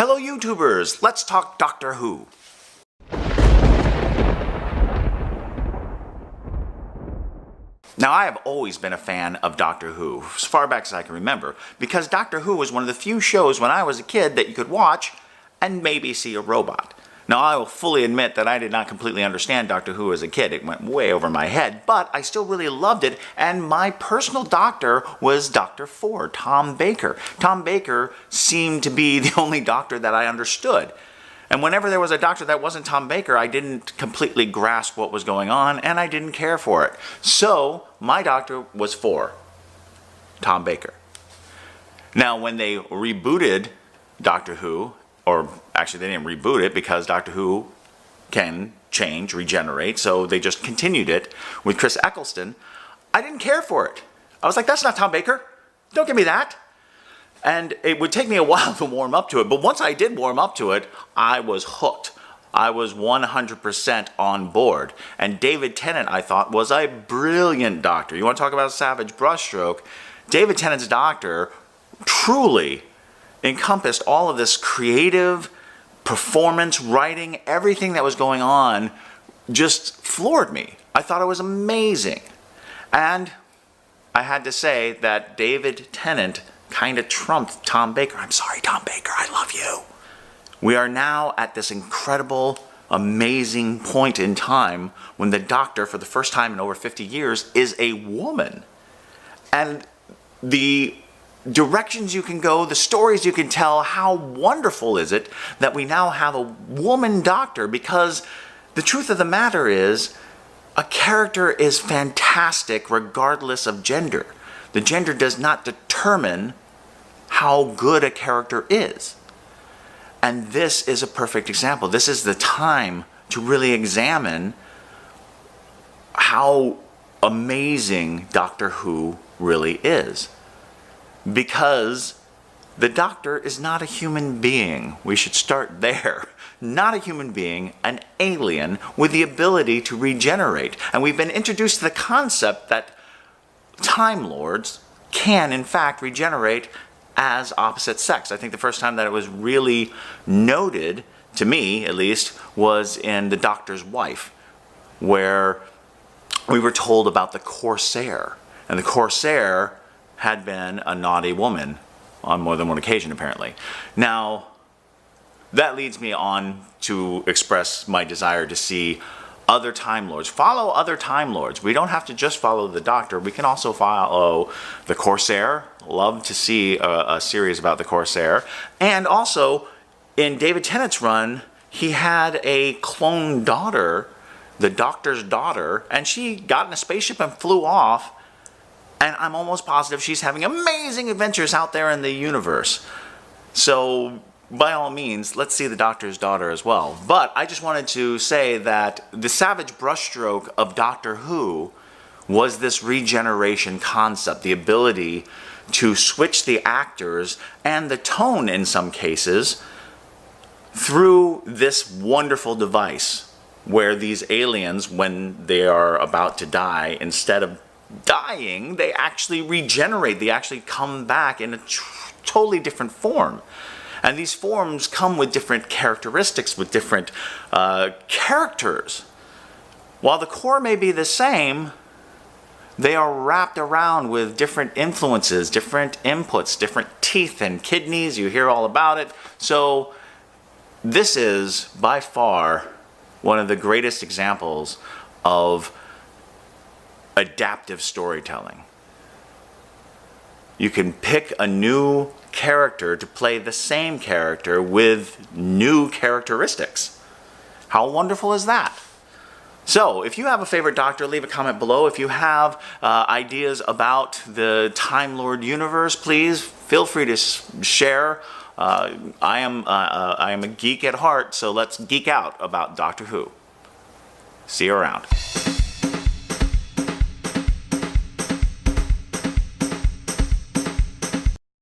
Hello YouTubers, let's talk Doctor Who. Now I have always been a fan of Doctor Who, as far back as I can remember, because Doctor Who was one of the few shows when I was a kid that you could watch and maybe see a robot. Now I will fully admit that I did not completely understand Doctor Who as a kid, it went way over my head, but I still really loved it, and my personal doctor was Dr. Ford, Tom Baker. Tom Baker seemed to be the only doctor that I understood. And whenever there was a doctor that wasn't Tom Baker, I didn't completely grasp what was going on, and I didn't care for it. So my doctor was for Tom Baker. Now when they rebooted Doctor Who, or actually they didn't reboot it because Doctor Who can change, regenerate, so they just continued it with Chris Eccleston, I didn't care for it. I was like, that's not Tom Baker, don't give me that. And it would take me a while to warm up to it, but once I did warm up to it, I was hooked. I was 100% on board. And David Tennant, I thought, was a brilliant doctor. You want to talk about a savage brushstroke? David Tennant's doctor truly encompassed all of this creative performance, writing, everything that was going on just floored me. I thought it was amazing. And I had to say that David Tennant kind of trumped Tom Baker. I'm sorry, Tom Baker, I love you. We are now at this incredible, amazing point in time when the Doctor, for the first time in over 50 years, is a woman. And the directions you can go, the stories you can tell, how wonderful is it that we now have a woman doctor, because the truth of the matter is a character is fantastic regardless of gender. The gender does not determine how good a character is. And this is a perfect example. This is the time to really examine how amazing Doctor Who really is. Because the Doctor is not a human being. We should start there. Not a human being, an alien with the ability to regenerate. And we've been introduced to the concept that Time Lords can, in fact, regenerate as opposite sex. I think the first time that it was really noted, to me at least, was in The Doctor's Wife, where we were told about the Corsair. And the Corsair had been a naughty woman on more than one occasion, apparently. Now, that leads me on to express my desire to see other Time Lords. Follow other Time Lords. We don't have to just follow the Doctor. We can also follow the Corsair. Love to see a series about the Corsair. And also, in David Tennant's run, he had a clone daughter, the Doctor's daughter, and she got in a spaceship and flew off. And I'm almost positive she's having amazing adventures out there in the universe. So, by all means, let's see the Doctor's daughter as well. But I just wanted to say that the savage brushstroke of Doctor Who was this regeneration concept, the ability to switch the actors and the tone in some cases through this wonderful device where these aliens, when they are about to die, instead of dying, they actually regenerate. They actually come back in a totally different form. And these forms come with different characteristics, with different characters. While the core may be the same, they are wrapped around with different influences, different inputs, different teeth and kidneys. You hear all about it. So this is by far one of the greatest examples of adaptive storytelling. You can pick a new character to play the same character with new characteristics. How wonderful is that? So, if you have a favorite Doctor, leave a comment below. If you have ideas about the Time Lord universe, please feel free to share. I am a geek at heart, so let's geek out about Doctor Who. See you around.